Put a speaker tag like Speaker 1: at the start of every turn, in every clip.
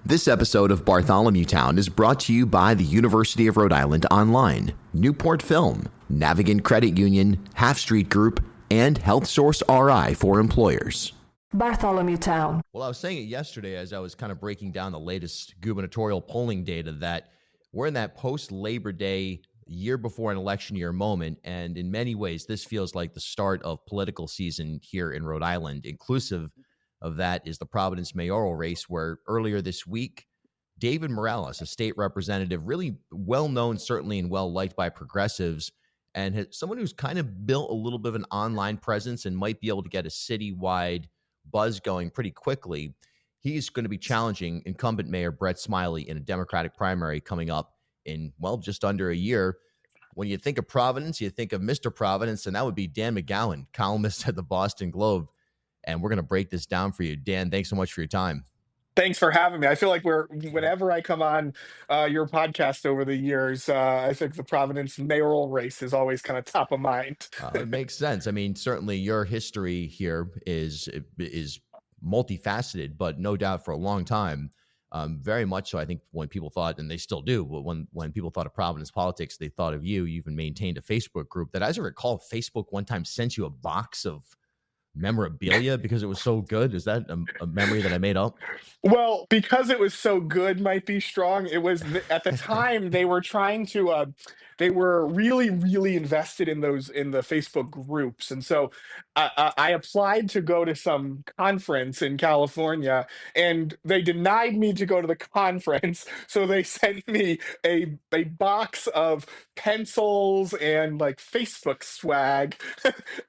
Speaker 1: This episode of Bartholomew Town is brought to you by the University of Rhode Island Online, Newport Film, Navigant Credit Union, Half Street Group, and Health Source RI for employers.
Speaker 2: Bartholomew Town.
Speaker 1: Well, I was saying it yesterday as I was kind of breaking down the latest gubernatorial polling data that we're in that post-Labor Day, year before an election year moment, and in many ways, this feels like the start of political season here in Rhode Island. Inclusive of that is the Providence Mayoral race, where earlier this week, David Morales, a state representative, really well-known, certainly, and well-liked by progressives, and someone who's kind of built a little bit of an online presence and might be able to get a citywide buzz going pretty quickly. He's going to be challenging incumbent Mayor Brett Smiley in a Democratic primary coming up in, well, just under a year. When you think of Providence, you think of Mr. Providence, and that would be Dan McGowan, columnist at the Boston Globe. And we're going to break this down for you. Dan, thanks so much for your time.
Speaker 3: Thanks for having me. I feel like whenever I come on your podcast over the years, I think the Providence mayoral race is always kind of top of mind.
Speaker 1: It makes sense. I mean, certainly your history here is multifaceted, but no doubt for a long time, very much so. I think when people thought, and they still do, but when people thought of Providence politics, they thought of you. You even maintained a Facebook group that, as I recall, Facebook one time sent you a box of memorabilia because it was so good. Is that a memory that I made up?
Speaker 3: Well, because it was so good might be strong. It was at the time they were trying to they were really invested in the Facebook groups. And so I applied to go to some conference in California, and they denied me to go to the conference. So they sent me a box of pencils and like Facebook swag.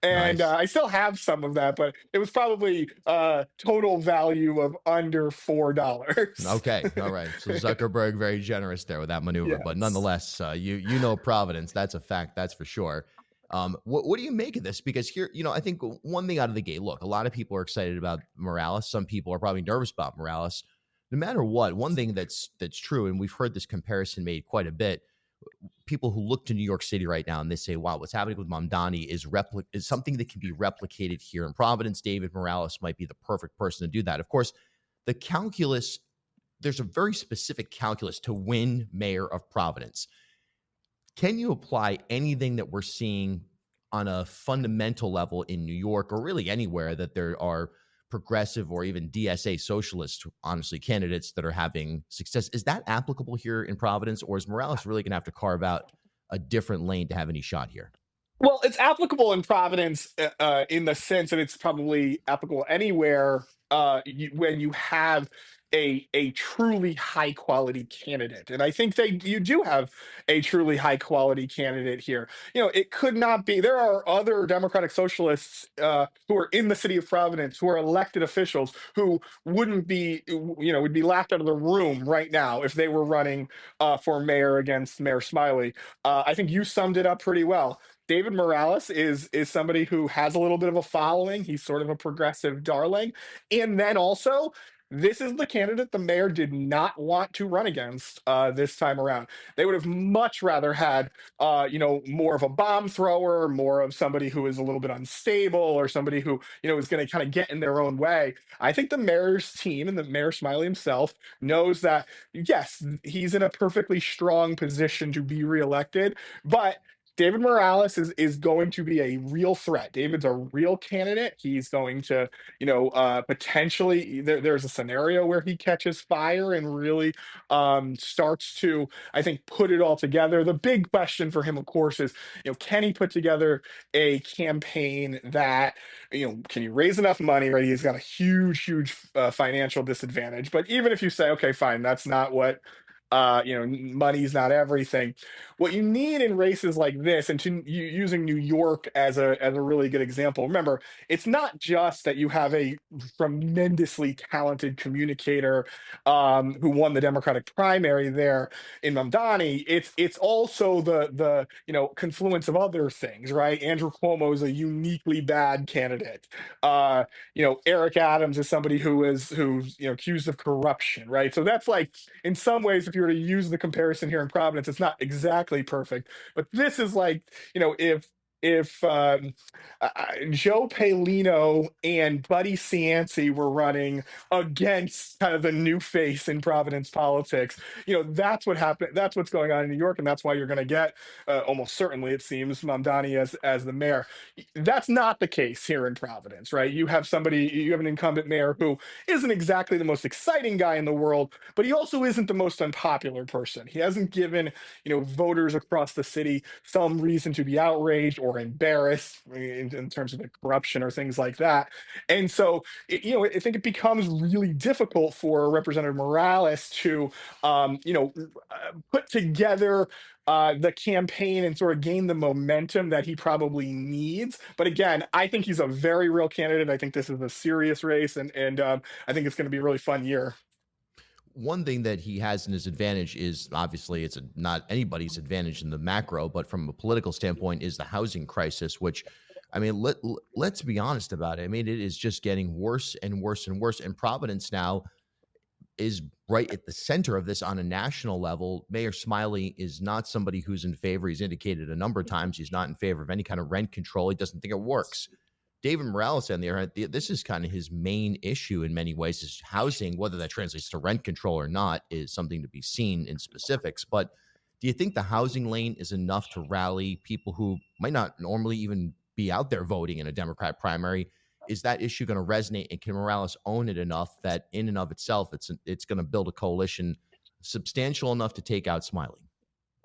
Speaker 3: And
Speaker 1: Nice.
Speaker 3: I still have some of that, but it was probably total value of under $4.
Speaker 1: Okay. All right. So Zuckerberg, very generous there with that maneuver, but
Speaker 3: Yes.
Speaker 1: nonetheless, you know Providence. That's a fact. That's for sure. What do you make of this? Because here, I think one thing out of the gate, look, a lot of people are excited about Morales. Some people are probably nervous about Morales. No matter what, one thing that's true, and we've heard this comparison made quite a bit, people who look to New York City right now and they say, wow, what's happening with Mamdani is something that can be replicated here in Providence. David Morales might be the perfect person to do that. Of course, the calculus, there's a very specific calculus to win mayor of Providence. Can you apply anything that we're seeing on a fundamental level in New York, or really anywhere that there are progressive or even DSA socialist, honestly, candidates that are having success? Is that applicable here in Providence, or is Morales really going to have to carve out a different lane to have any shot here?
Speaker 3: Well, it's applicable in Providence in the sense that it's probably applicable anywhere when you have a truly high quality candidate. And I think you do have a truly high quality candidate here. It could not be. There are other Democratic socialists who are in the city of Providence, who are elected officials, who wouldn't be, would be laughed out of the room right now if they were running for mayor against Mayor Smiley. I think you summed it up pretty well. David Morales is somebody who has a little bit of a following. He's sort of a progressive darling. And then also, this is the candidate the mayor did not want to run against this time around. They would have much rather had, more of a bomb thrower, more of somebody who is a little bit unstable, or somebody who, is going to kind of get in their own way. I think the mayor's team and the Mayor Smiley himself knows that, yes, he's in a perfectly strong position to be reelected, but David Morales is going to be a real threat. David's a real candidate. He's going to, potentially, there's a scenario where he catches fire and really starts to, I think, put it all together. The big question for him, of course, is, can he put together a campaign that, can you raise enough money, right? He's got a huge financial disadvantage. But even if you say, okay, fine, that's not what, money's not everything. What you need in races like this, and using New York as a really good example, remember, it's not just that you have a tremendously talented communicator who won the Democratic primary there in Mamdani. It's also the confluence of other things, right? Andrew Cuomo is a uniquely bad candidate. Eric Adams is somebody who's accused of corruption, right? So that's like, in some ways, if you were to use the comparison here in Providence, it's not exactly perfect, but this is like, if if Joe Palino and Buddy Cianci were running against kind of the new face in Providence politics. That's what happened. That's what's going on in New York, and that's why you're going to get almost certainly, it seems, Mamdani as the mayor. That's not the case here in Providence, right? You have an incumbent mayor who isn't exactly the most exciting guy in the world, but he also isn't the most unpopular person. He hasn't given voters across the city some reason to be outraged or embarrassed in terms of the corruption or things like that. And so, I think it becomes really difficult for Representative Morales to, put together the campaign and sort of gain the momentum that he probably needs. But again, I think he's a very real candidate. I think this is a serious race, and I think it's going to be a really fun year.
Speaker 1: One thing that he has in his advantage is obviously not anybody's advantage in the macro, but from a political standpoint, is the housing crisis, which, I mean, let's be honest about it. I mean, it is just getting worse and worse and worse. And Providence now is right at the center of this on a national level. Mayor Smiley is not somebody who's in favor. He's indicated a number of times he's not in favor of any kind of rent control. He doesn't think it works. David Morales, on the other hand, this is kind of his main issue in many ways, is housing. Whether that translates to rent control or not is something to be seen in specifics. But do you think the housing lane is enough to rally people who might not normally even be out there voting in a Democrat primary? Is that issue going to resonate, and can Morales own it enough that in and of itself it's going to build a coalition substantial enough to take out Smiley?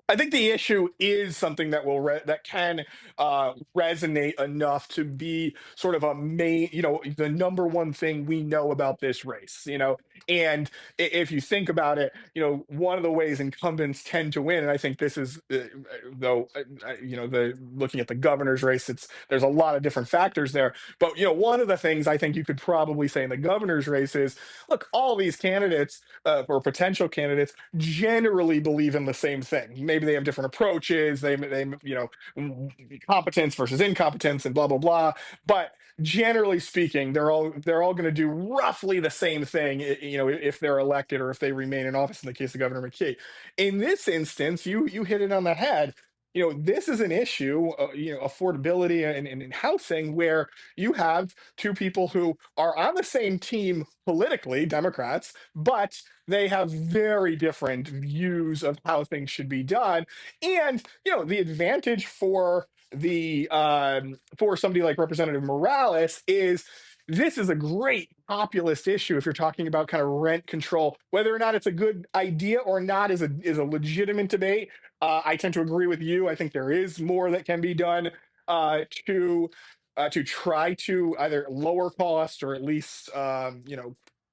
Speaker 3: I think the issue is something that that can resonate enough to be sort of a main, the number one thing we know about this race. And if you think about it, one of the ways incumbents tend to win, and I think this is, though, the looking at the governor's race, there's a lot of different factors there. But one of the things I think you could probably say in the governor's race is, look, all these candidates or potential candidates generally believe in the same thing. Maybe they have different approaches. Competence versus incompetence and blah blah blah. But generally speaking, they're all going to do roughly the same thing. If they're elected or if they remain in office. In the case of Governor McKee, in this instance, you hit it on the head. This is an issue, affordability and housing, where you have two people who are on the same team politically, Democrats, but they have very different views of how things should be done. And the advantage for somebody like Representative Morales is this is a great populist issue if you're talking about kind of rent control. Whether or not it's a good idea or not is a legitimate debate. I tend to agree with you. I think there is more that can be done to try to either lower cost or at least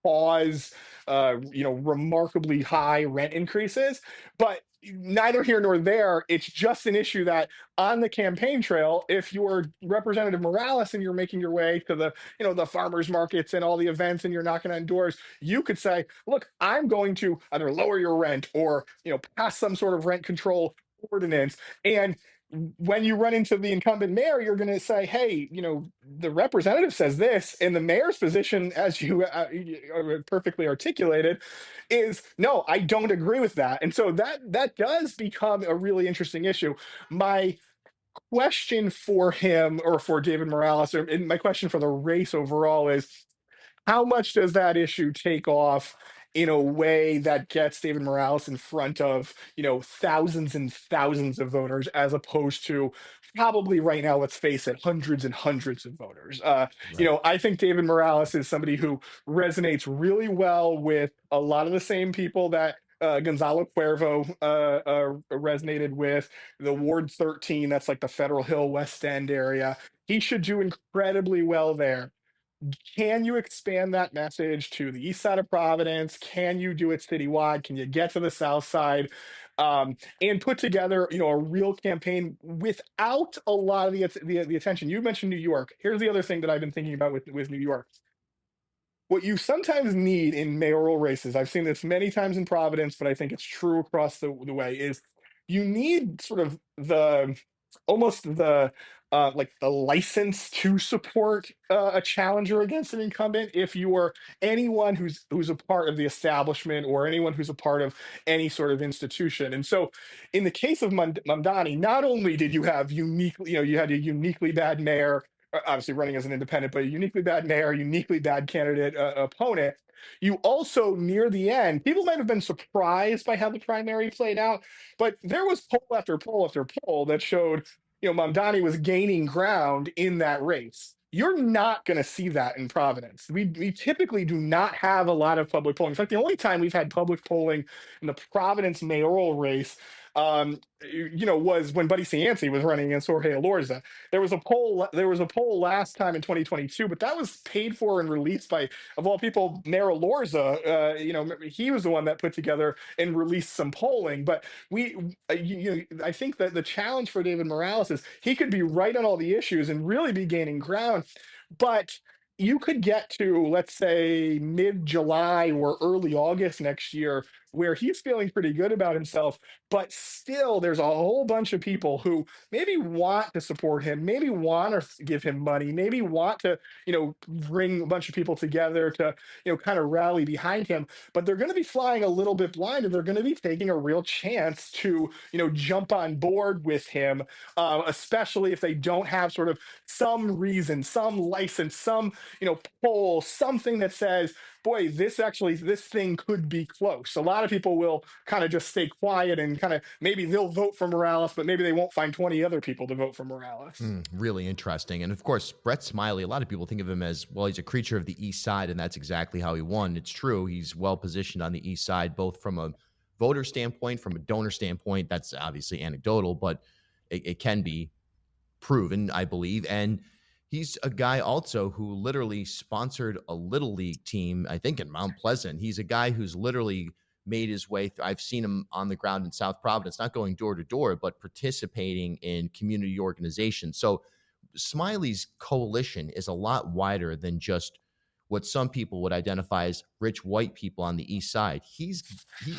Speaker 3: pause remarkably high rent increases. But neither here nor there. It's just an issue that on the campaign trail, if you're Representative Morales and you're making your way to the farmers markets and all the events and you're knocking on doors, you could say, look, I'm going to either lower your rent or pass some sort of rent control ordinance. And when you run into the incumbent mayor, you're going to say, hey, the representative says this, and the mayor's position, as you perfectly articulated, is no, I don't agree with that. And so that does become a really interesting issue. My question for him, or for David Morales, or and my question for the race overall is, how much does that issue take off in a way that gets David Morales in front of, thousands and thousands of voters, as opposed to probably right now, let's face it, hundreds and hundreds of voters.
Speaker 1: Right.
Speaker 3: I think David Morales is somebody who resonates really well with a lot of the same people that Gonzalo Cuervo resonated with, the Ward 13, that's like the Federal Hill West End area. He should do incredibly well there. Can you expand that message to the east side of Providence? Can you do it citywide? Can you get to the south side? And put together, a real campaign without a lot of the attention. You mentioned New York. Here's the other thing that I've been thinking about with New York. What you sometimes need in mayoral races, I've seen this many times in Providence, but I think it's true across the way, is you need sort of almost the like the license to support a challenger against an incumbent if you are anyone who's a part of the establishment or anyone who's a part of any sort of institution. And so in the case of Mamdani, not only did you have uniquely, you had a uniquely bad mayor, obviously running as an independent, but a uniquely bad mayor, uniquely bad candidate opponent. You also, near the end, people might have been surprised by how the primary played out, but there was poll after poll after poll that showed, Mamdani was gaining ground in that race. You're not going to see that in Providence. We typically do not have a lot of public polling. In fact, the only time we've had public polling in the Providence mayoral race, was when Buddy Cianci was running against Jorge Alorza. There was a poll. There was a poll last time in 2022, but that was paid for and released by, of all people, Mayor Alorza. He was the one that put together and released some polling. But I think that the challenge for David Morales is he could be right on all the issues and really be gaining ground, but you could get to, let's say, mid-July or early August next year where he's feeling pretty good about himself, but still there's a whole bunch of people who maybe want to support him, maybe want to give him money, maybe want to, bring a bunch of people together to, kind of rally behind him, but they're going to be flying a little bit blind, and they're going to be taking a real chance to, jump on board with him, especially if they don't have sort of some reason, some license, some, poll, something that says, boy, this thing could be close. A lot of people will kind of just stay quiet and kind of maybe they'll vote for Morales, but maybe they won't find 20 other people to vote for Morales.
Speaker 1: Really interesting. And of course, Brett Smiley, a lot of people think of him as, well, he's a creature of the East Side, and that's exactly how he won. It's true. He's well positioned on the East Side, both from a voter standpoint, from a donor standpoint. That's obviously anecdotal, but it can be proven, I believe. And he's a guy also who literally sponsored a little league team, I think in Mount Pleasant. He's a guy who's literally made his way through. I've seen him on the ground in South Providence, not going door to door, but participating in community organizations. So Smiley's coalition is a lot wider than just what some people would identify as rich white people on the East Side. He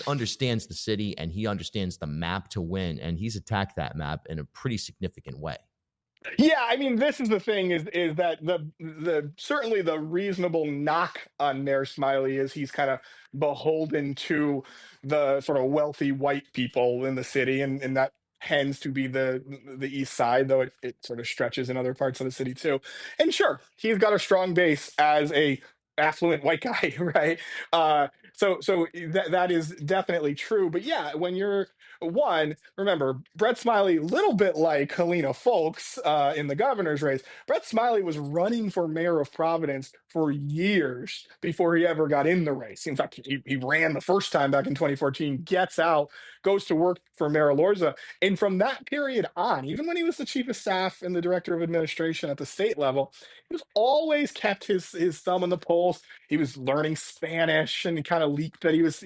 Speaker 1: understands the city, and he understands the map to win, and he's attacked that map in a pretty significant way.
Speaker 3: Yeah, I mean, this is the thing is that the certainly the reasonable knock on Mayor Smiley is he's kind of beholden to the sort of wealthy white people in the city, and that tends to be the East Side, though it sort of stretches in other parts of the city too. And sure, he's got a strong base as a affluent white guy, right? So that is definitely true. But yeah, when you're one, remember, Brett Smiley, little bit like Helena Folks in the governor's race. Brett Smiley was running for mayor of Providence for years before he ever got in the race. In fact, he ran the first time back in 2014, gets out, goes to work for Mayor Lorza. And from that period on, even when he was the chief of staff and the director of administration at the state level, he was always kept his thumb on the pulse. He was learning Spanish, and he kind of leaked that he was,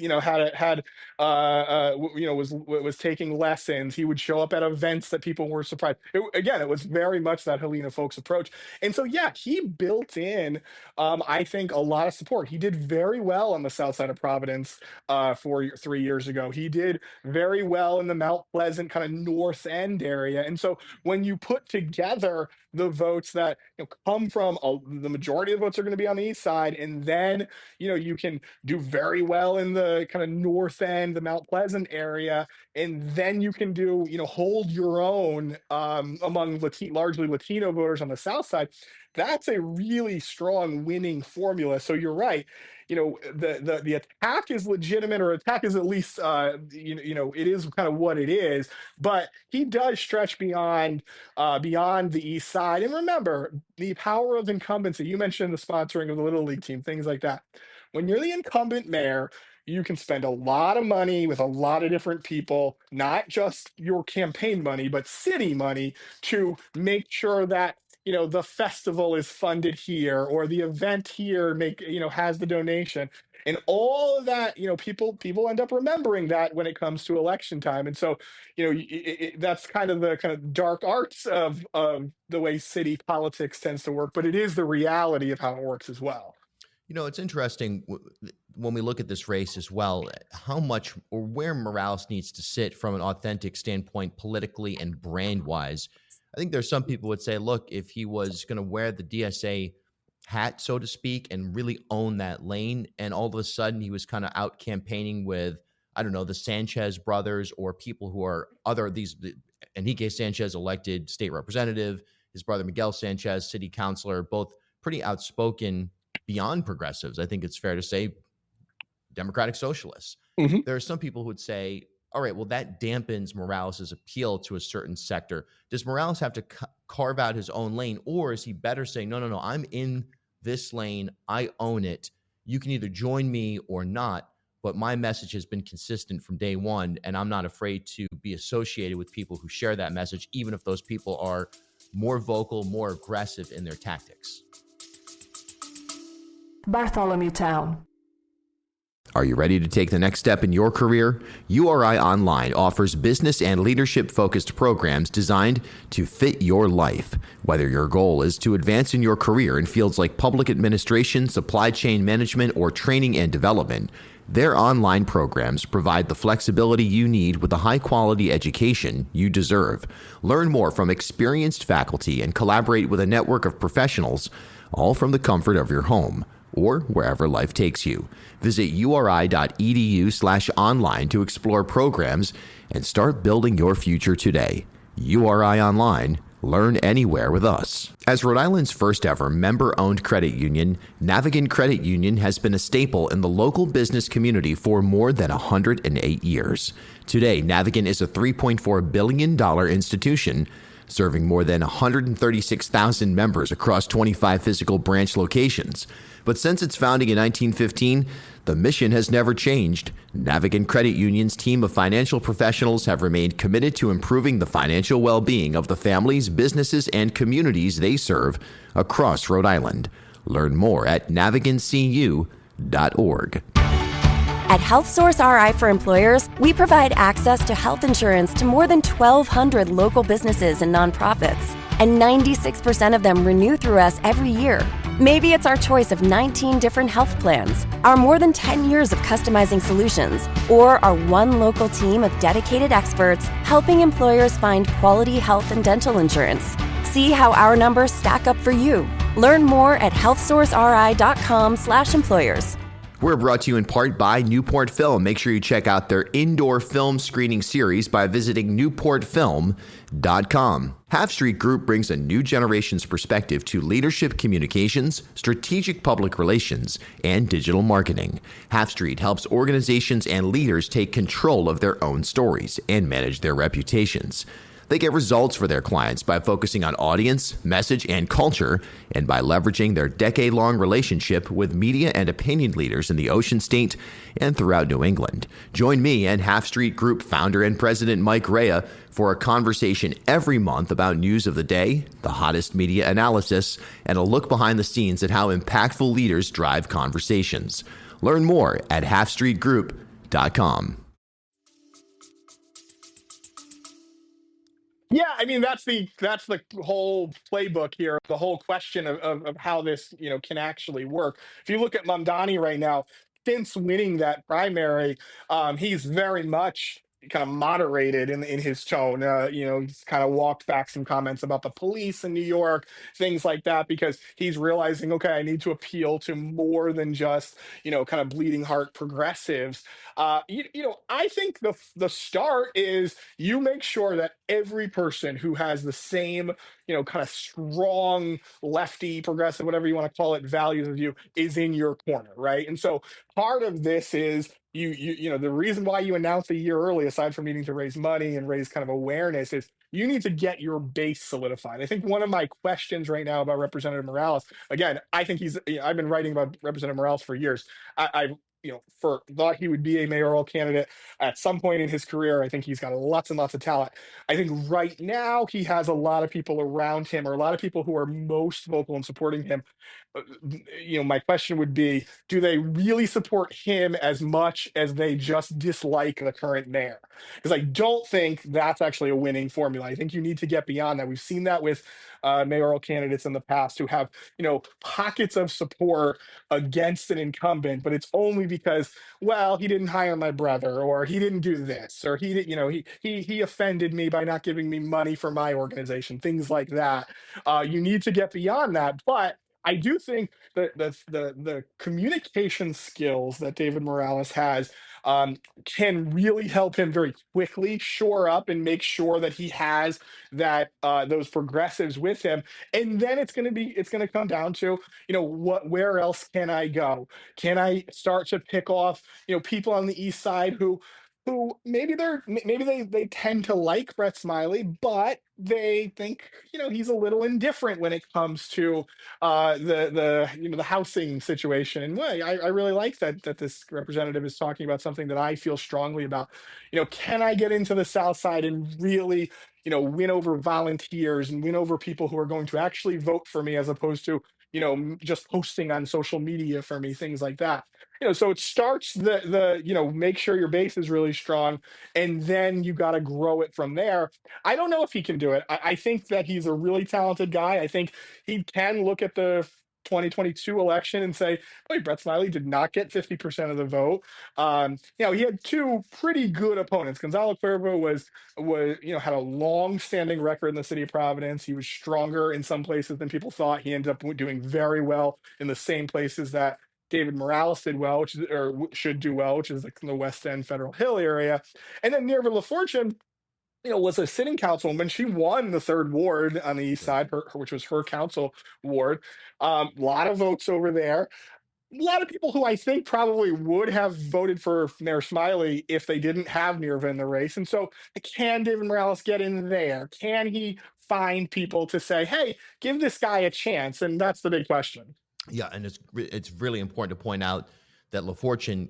Speaker 3: was taking lessons. He would show up at events that people were surprised. Again, it was very much that Helena Folks approach. And so, yeah, he built in, I think, a lot of support. He did very well on the south side of Providence 3 years ago. He did very well in the Mount Pleasant kind of north end area. And so when you put together the votes that come from the majority of the votes are going to be on the east side, and then you can do very well in the kind of north end, the Mount Pleasant area, and then you can do hold your own among largely Latino voters on the south side. That's a really strong winning formula. So you're right. The attack is legitimate, or attack is at least it is kind of what it is. But he does stretch beyond the east side. And remember, the power of incumbency. You mentioned the sponsoring of the little league team, things like that. When you're the incumbent mayor, you can spend a lot of money with a lot of different people, not just your campaign money, but city money, to make sure that the festival is funded here, or the event here has the donation, and all of that. People end up remembering that when it comes to election time. And so that's kind of the kind of dark arts of the way city politics tends to work, but it is the reality of how it works as well.
Speaker 1: It's interesting. when we look at this race as well, how much or where Morales needs to sit from an authentic standpoint, politically and brand wise. I think there's some people would say, look, if he was going to wear the DSA hat, so to speak, and really own that lane, and all of a sudden he was kind of out campaigning with, I don't know, the Sanchez brothers or people who are other these. Enrique Sanchez, elected state representative, his brother Miguel Sanchez, city councilor, both pretty outspoken beyond progressives. I think it's fair to say democratic socialists.
Speaker 3: Mm-hmm.
Speaker 1: There are some people who would say, all right, well, that dampens Morales' appeal to a certain sector. Does Morales have to carve out his own lane, or is he better saying, no, no, no, I'm in this lane, I own it. You can either join me or not, but my message has been consistent from day one, and I'm not afraid to be associated with people who share that message, even if those people are more vocal, more aggressive in their tactics.
Speaker 2: Bartholomew Town.
Speaker 1: Are you ready to take the next step in your career? URI Online offers business and leadership-focused programs designed to fit your life. Whether your goal is to advance in your career in fields like public administration, supply chain management, or training and development, their online programs provide the flexibility you need with the high-quality education you deserve. Learn more from experienced faculty and collaborate with a network of professionals, all from the comfort of your home or wherever life takes you. Visit uri.edu/online to explore programs and start building your future today. URI Online. Learn anywhere with us. As Rhode Island's first ever member-owned credit union, Navigant Credit Union has been a staple in the local business community for more than 108 years. Today, Navigant is a $3.4 billion institution serving more than 136,000 members across 25 physical branch locations. But since its founding in 1915, the mission has never changed. Navigant Credit Union's team of financial professionals have remained committed to improving the financial well-being of the families, businesses, and communities they serve across Rhode Island. Learn more at navigantcu.org.
Speaker 4: At HealthSource RI for Employers, we provide access to health insurance to more than 1,200 local businesses and nonprofits, and 96% of them renew through us every year. Maybe it's our choice of 19 different health plans, our more than 10 years of customizing solutions, or our one local team of dedicated experts helping employers find quality health and dental insurance. See how our numbers stack up for you. Learn more at healthsourceri.com/employers.
Speaker 1: We're brought to you in part by Newport Film. Make sure you check out their indoor film screening series by visiting newportfilm.com. Half Street Group brings a new generation's perspective to leadership communications, strategic public relations, and digital marketing. Half Street helps organizations and leaders take control of their own stories and manage their reputations. They get results for their clients by focusing on audience, message, and culture, and by leveraging their decade-long relationship with media and opinion leaders in the Ocean State and throughout New England. Join me and Half Street Group founder and president Mike Rea for a conversation every month about news of the day, the hottest media analysis, and a look behind the scenes at how impactful leaders drive conversations. Learn more at halfstreetgroup.com.
Speaker 3: Yeah, I mean that's the whole playbook here. The whole question of how this can actually work. If you look at Mamdani right now, since winning that primary, he's very much kind of moderated in his tone. He's kind of walked back some comments about the police in New York, things like that, because he's realizing, okay, I need to appeal to more than just kind of bleeding heart progressives. I think the start is you make sure that every person who has the same, kind of strong lefty, progressive, whatever you want to call it, values of you is in your corner, right? And so part of this is the reason why you announced a year early, aside from needing to raise money and raise kind of awareness, is you need to get your base solidified. I think one of my questions right now about Representative Morales, again, I think I've been writing about Representative Morales for years. I thought he would be a mayoral candidate at some point in his career. I think he's got lots and lots of talent. I think right now he has a lot of people around him, or a lot of people who are most vocal in supporting him. My question would be, do they really support him as much as they just dislike the current mayor? Because I don't think that's actually a winning formula. I think you need to get beyond that. We've seen that with mayoral candidates in the past who have, pockets of support against an incumbent, but it's only because, well, he didn't hire my brother, or he didn't do this, or he did, he offended me by not giving me money for my organization, things like that. You need to get beyond that, but I do think that the communication skills that David Morales has can really help him very quickly shore up and make sure that he has that those progressives with him. And then it's going to come down to, where else can I go? Can I start to pick off, people on the east side who maybe they tend to like Brett Smiley, but they think, he's a little indifferent when it comes to the housing situation. And well, I really like that this representative is talking about something that I feel strongly about. Can I get into the South Side and really, win over volunteers and win over people who are going to actually vote for me, as opposed to, just posting on social media for me, things like that. So it starts make sure your base is really strong, and then you got to grow it from there. I don't know if he can do it. I think that he's a really talented guy. I think he can look at the 2022 election and say, "Wait, Brett Smiley did not get 50% of the vote." He had two pretty good opponents. Gonzalo Cuervo was had a long-standing record in the city of Providence. He was stronger in some places than people thought. He ended up doing very well in the same places that David Morales did well, should do well, which is like the West End, Federal Hill area. And then Nerva LaFortune, was a sitting councilwoman. She won the third ward on the east side, which was her council ward. A lot of votes over there. A lot of people who I think probably would have voted for Mayor Smiley if they didn't have Nerva in the race. And so, can David Morales get in there? Can he find people to say, "Hey, give this guy a chance"? And that's the big question.
Speaker 1: Yeah, and it's really important to point out that LaFortune,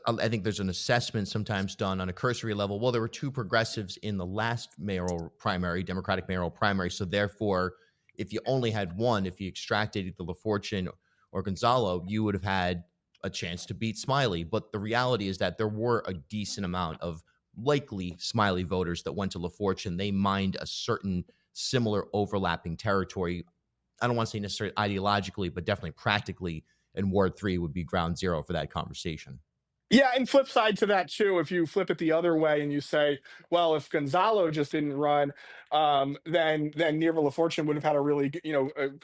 Speaker 1: I think there's an assessment sometimes done on a cursory level. Well, there were two progressives in the last mayoral primary, Democratic mayoral primary. So therefore, if you only had one, if you extracted either LaFortune or Gonzalo, you would have had a chance to beat Smiley. But the reality is that there were a decent amount of likely Smiley voters that went to LaFortune. They mined a certain similar overlapping territory. I don't want to say necessarily ideologically, but definitely practically. And Ward 3 would be ground zero for that conversation.
Speaker 3: Yeah, and flip side to that too, if you flip it the other way and you say, well, if Gonzalo just didn't run, then Nerva LaFortune would have had a really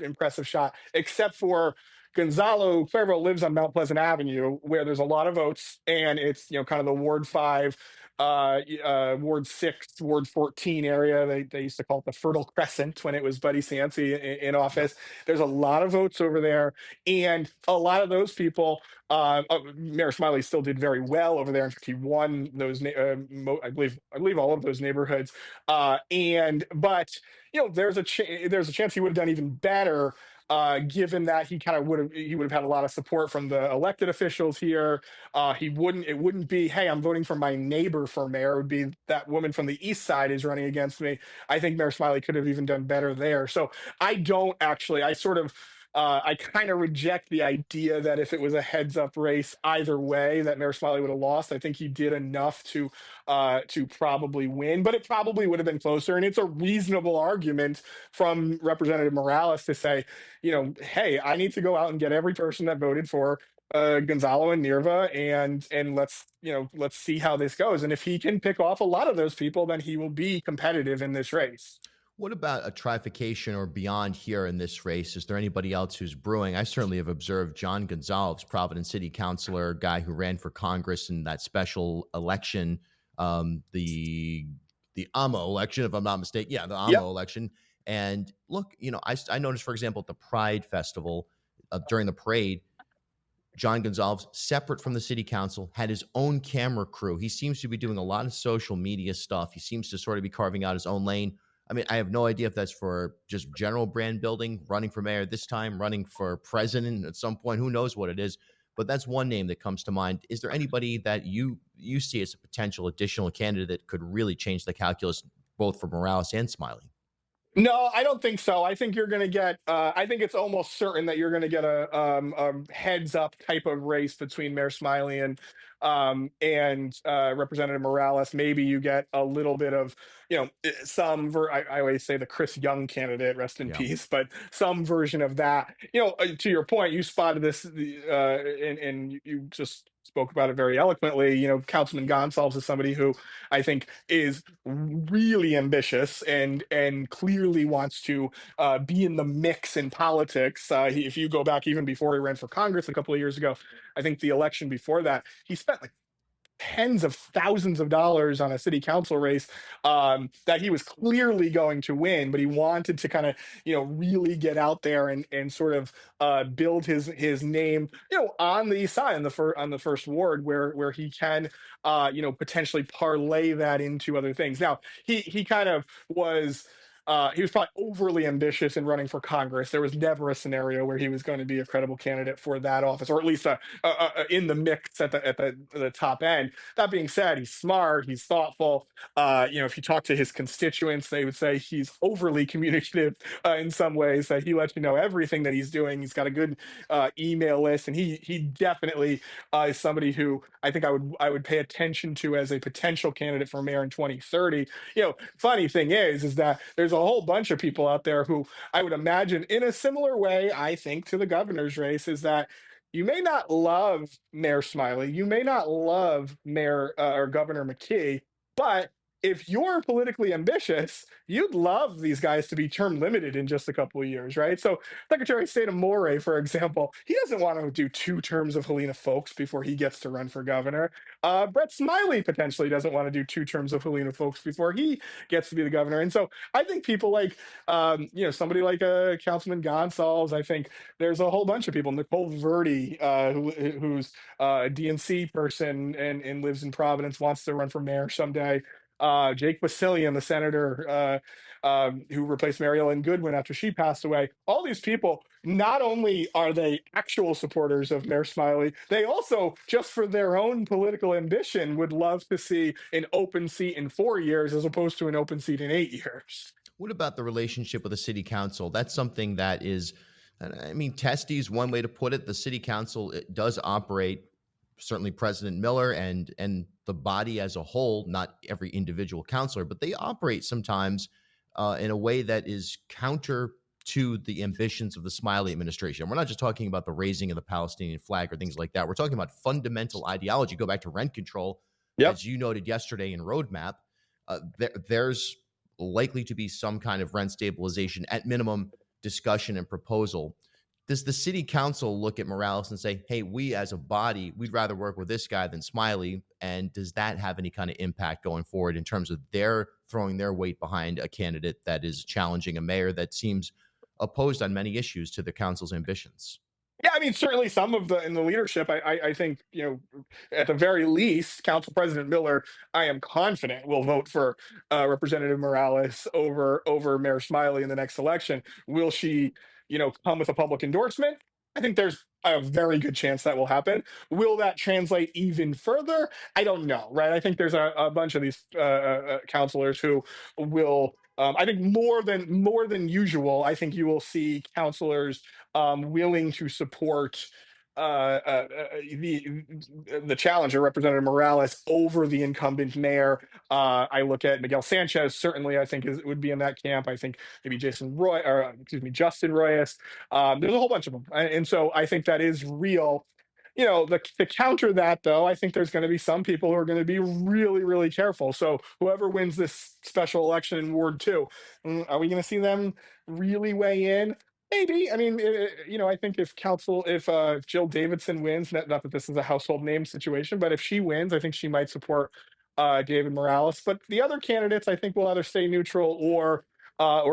Speaker 3: impressive shot. Except for Gonzalo Cuervo lives on Mount Pleasant Avenue, where there's a lot of votes, and it's kind of the Ward 5, Ward 6, Ward 14 area. They used to call it the Fertile Crescent when it was Buddy Cianci in office. There's a lot of votes over there, and a lot of those people. Mayor Smiley still did very well over there. In fact, he won those. I believe all of those neighborhoods. But there's a chance he would have done even better. Given that he would have had a lot of support from the elected officials here. It wouldn't be, hey, I'm voting for my neighbor for mayor. It would be that woman from the east side is running against me. I think Mayor Smiley could have even done better there. So I kind of reject the idea that if it was a heads up race either way, that Mayor Smiley would have lost. I think he did enough to probably win, but it probably would have been closer. And it's a reasonable argument from Representative Morales to say, hey, I need to go out and get every person that voted for Gonzalo and Nerva, and let's see how this goes. And if he can pick off a lot of those people, then he will be competitive in this race.
Speaker 1: What about a trifurcation or beyond here in this race? Is there anybody else who's brewing? I certainly have observed John Gonzalez, Providence City Councilor, guy who ran for Congress in that special election, the AMO election, if I'm not mistaken. Yeah, the AMO election. And look, I noticed, for example, at the Pride Festival, during the parade, John Gonzalez, separate from the city council, had his own camera crew. He seems to be doing a lot of social media stuff. He seems to sort of be carving out his own lane. I mean, I have no idea if that's for just general brand building, running for mayor this time, running for president at some point. Who knows what it is? But that's one name that comes to mind. Is there anybody that you see as a potential additional candidate that could really change the calculus both for Morales and Smiley?
Speaker 3: No, I don't think so. I think you're going to get. I think it's almost certain that you're going to get a heads up type of race between Mayor Smiley and Representative Morales. Maybe you get a little bit of I always say the Chris Young candidate, rest in peace, but some version of that. To your point, you spotted this, and you just spoke about it very eloquently. Councilman Gonsalves is somebody who I think is really ambitious and clearly wants to be in the mix in politics. If you go back even before he ran for Congress a couple of years ago, I think the election before that, he spent like tens of thousands of dollars on a city council race that he was clearly going to win, but he wanted to kind of, really get out there and sort of build his name, on the east side, on the first ward, where he can, potentially parlay that into other things. Now, he kind of was. He was probably overly ambitious in running for Congress. There was never a scenario where he was going to be a credible candidate for that office, or at least in the mix at the top end. That being said, he's smart, he's thoughtful. If you talk to his constituents, they would say he's overly communicative in some ways. That he lets you know everything that he's doing. He's got a good email list, and he definitely is somebody who I think I would pay attention to as a potential candidate for mayor in 2030. Funny thing is that there's a whole bunch of people out there who I would imagine in a similar way, I think, to the governor's race, is that you may not love Mayor Smiley, you may not love Mayor or Governor McKee, but if you're politically ambitious, you'd love these guys to be term limited in just a couple of years, right? So Secretary of State Amore, for example, he doesn't want to do 2 terms of Helena Foulkes before he gets to run for governor. Brett Smiley potentially doesn't want to do 2 terms of Helena Foulkes before he gets to be the governor. And so I think people like, somebody like Councilman Gonsalves, I think there's a whole bunch of people, Nicole Verdi, who's a DNC person and lives in Providence, wants to run for mayor someday. Jake Basilian, the senator who replaced Mary Ellen Goodwin after she passed away. All these people, not only are they actual supporters of Mayor Smiley, they also, just for their own political ambition, would love to see an open seat in 4 years as opposed to an open seat in 8 years.
Speaker 1: What about the relationship with the city council? That's something that is, testy is one way to put it. The city council, it does operate, certainly President Miller and the body as a whole, not every individual counselor, but they operate sometimes in a way that is counter to the ambitions of the Smiley administration. We're not just talking about the raising of the Palestinian flag or things like that. We're talking about fundamental ideology. Go back to rent control, as you noted yesterday in Roadmap. There's likely to be some kind of rent stabilization, at minimum, discussion and proposal. Does the city council look at Morales and say, hey, we as a body, we'd rather work with this guy than Smiley? And does that have any kind of impact going forward in terms of their throwing their weight behind a candidate that is challenging a mayor that seems opposed on many issues to the council's ambitions?
Speaker 3: Yeah, certainly some of in the leadership, I think, at the very least, Council President Miller, I am confident, will vote for Representative Morales over Mayor Smiley in the next election. Will she, come with a public endorsement? I think there's a very good chance that will happen. Will that translate even further? I don't know, right? I think there's a bunch of these counselors who will. I think more than usual, I think you will see counselors willing to support the challenger, Representative Morales, over the incumbent mayor. I look at Miguel Sanchez, certainly, I think would be in that camp. I think maybe Justin Royas. There's a whole bunch of them. And so I think that is real. To counter that, though, I think there's going to be some people who are going to be really, really careful. So whoever wins this special election in Ward 2, are we going to see them really weigh in? Maybe. I think if Jill Davidson wins, not that this is a household name situation, but if she wins, I think she might support David Morales. But the other candidates, I think, will either stay neutral or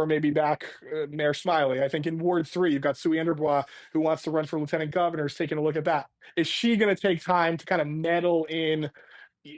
Speaker 3: maybe back Mayor Smiley. I think in Ward 3, you've got Sue Anderbois, who wants to run for lieutenant governor, is taking a look at that. Is she going to take time to kind of meddle in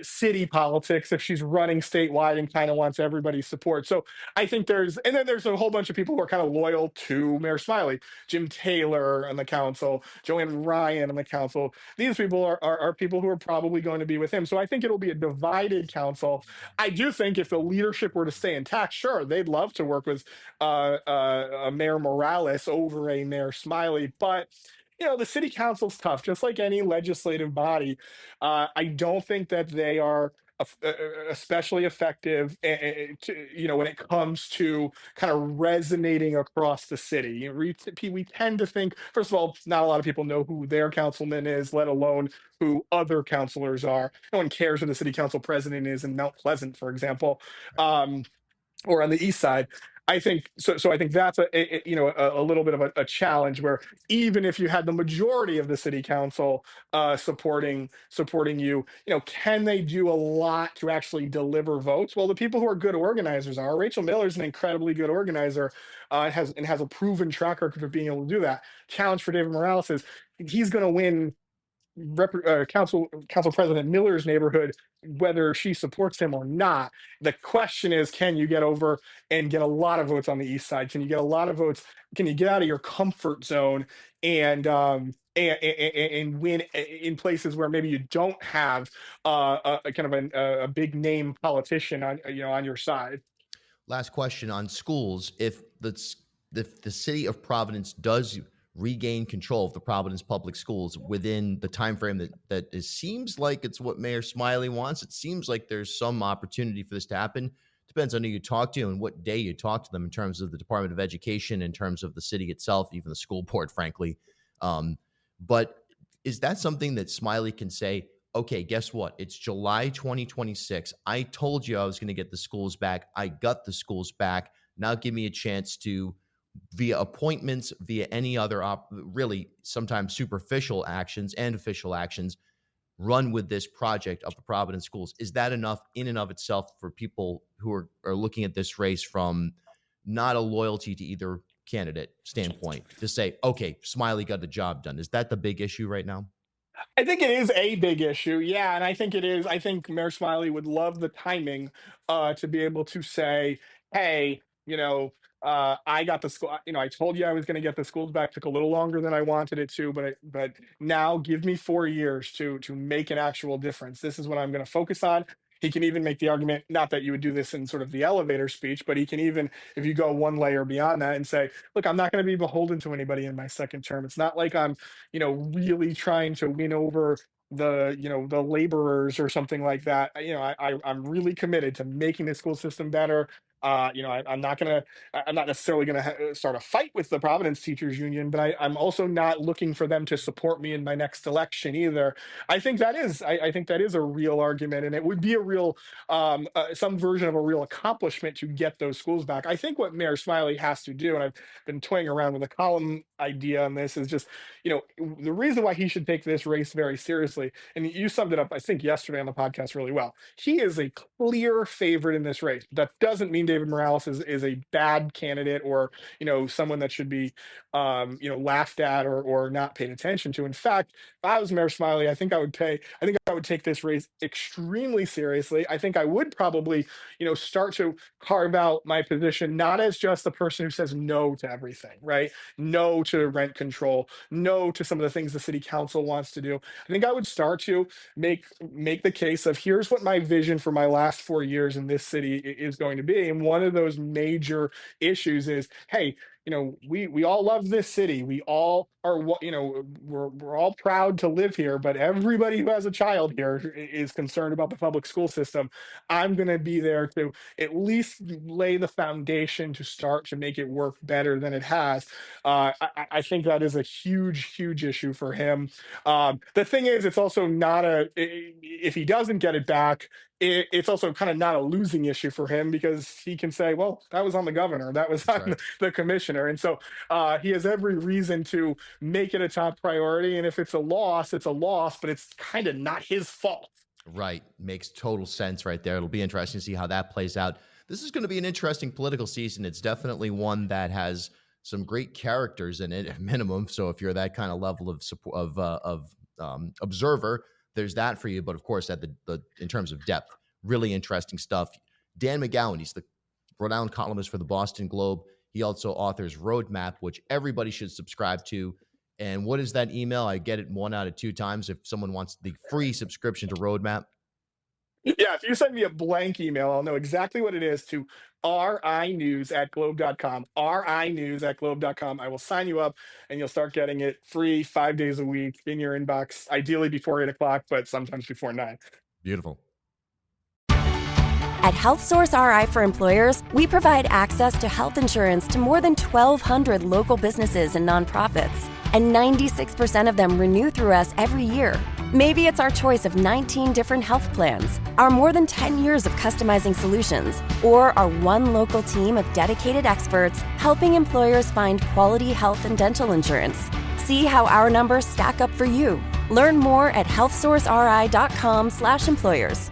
Speaker 3: city politics if she's running statewide and kind of wants everybody's support? So I think there's a whole bunch of people who are kind of loyal to Mayor Smiley. Jim Taylor on the council, Joanne Ryan on the council. These people are people who are probably going to be with him. So I think it'll be a divided council. I do think if the leadership were to stay intact, sure, they'd love to work with Mayor Morales over a Mayor Smiley, but the city council's tough, just like any legislative body. I don't think that they are especially effective, when it comes to kind of resonating across the city. We tend to think, first of all, not a lot of people know who their councilman is, let alone who other councilors are. No one cares who the city council president is in Mount Pleasant, for example. Or on the east side. I think so. So I think that's a little bit of a challenge where even if you had the majority of the city council supporting you, can they do a lot to actually deliver votes? Well, the people who are good organizers are. Rachel Miller is an incredibly good organizer, and has a proven track record of being able to do that. Challenge for David Morales is he's going to win council president Miller's neighborhood, whether she supports him or not. The question is, can you get over and get a lot of votes on the east side? Can you get a lot of votes? Can you get out of your comfort zone and win in places where maybe you don't have a kind of a big name politician on your side?
Speaker 1: Last question on schools. If the city of Providence does regain control of the Providence public schools within the time frame that it seems like it's what Mayor Smiley wants, it seems like there's some opportunity for this to happen. Depends on who you talk to and what day you talk to them in terms of the Department of Education, in terms of the city itself, even the school board, frankly. But is that something that Smiley can say, okay, guess what? It's July 2026. I told you I was going to get the schools back. I got the schools back. Now give me a chance to, via appointments, via any other really sometimes superficial actions and official actions, run with this project of the Providence schools. Is that enough in and of itself for people who are looking at this race from not a loyalty to either candidate standpoint to say, okay, Smiley got the job done? Is that the big issue right now?
Speaker 3: I think it is a big issue, yeah, and I think it is. I think Mayor Smiley would love the timing to be able to say, "Hey, I got the school. I told you I was going to get the schools back. Took a little longer than I wanted it to, but now give me 4 years to make an actual difference. This is what I'm going to focus on." He can even make the argument, not that you would do this in sort of the elevator speech, but he can even, if you go one layer beyond that and say, look, I'm not going to be beholden to anybody in my second term. It's not like I'm really trying to win over the laborers or something like that. I'm really committed to making the school system better. I'm not necessarily gonna start a fight with the Providence Teachers Union, but I'm also not looking for them to support me in my next election either. I think that is a real argument, and it would be a real some version of a real accomplishment to get those schools back. I think what Mayor Smiley has to do, and I've been toying around with a column idea on this, is just the reason why he should take this race very seriously, and you summed it up, I think, yesterday on the podcast really well. He is a clear favorite in this race. That doesn't mean David Morales is a bad candidate or someone that should be laughed at or not paid attention to. In fact, if I was Mayor Smiley, I think I would take this race extremely seriously. I think I would probably start to carve out my position not as just the person who says no to everything, right? No to rent control, no to some of the things the city council wants to do. I think I would start to make the case of, here's what my vision for my last 4 years in this city is going to be. And one of those major issues is, hey, we all love this city. We all are, we're all proud to live here, but everybody who has a child here is concerned about the public school system. I'm going to be there to at least lay the foundation to start to make it work better than it has. I think that is a huge, huge issue for him. The thing is, it's also not if he doesn't get it back, it's also kind of not a losing issue for him, because he can say, well, that was on the governor, that was on the commissioner. And so he has every reason to make it a top priority. And if it's a loss, it's a loss, but it's kind of not his fault.
Speaker 1: Right. Makes total sense right there. It'll be interesting to see how that plays out. This is going to be an interesting political season. It's definitely one that has some great characters in it at minimum. So if you're that kind of level of observer, there's that for you. But of course, at the in terms of depth, really interesting stuff. Dan McGowan, he's the renowned columnist for the Boston Globe. He also authors Roadmap, which everybody should subscribe to. And what is that email? I get it 1 out of 2 times if someone wants the free subscription to Roadmap.
Speaker 3: Yeah, if you send me a blank email, I'll know exactly what it is to rinews@globe.com. rinews@globe.com. I will sign you up and you'll start getting it free 5 days a week in your inbox, ideally before 8 o'clock, but sometimes before 9.
Speaker 1: Beautiful.
Speaker 4: At HealthSource RI for Employers, we provide access to health insurance to more than 1,200 local businesses and nonprofits, and 96% of them renew through us every year. Maybe it's our choice of 19 different health plans, our more than 10 years of customizing solutions, or our one local team of dedicated experts helping employers find quality health and dental insurance. See how our numbers stack up for you. Learn more at healthsourceri.com/employers.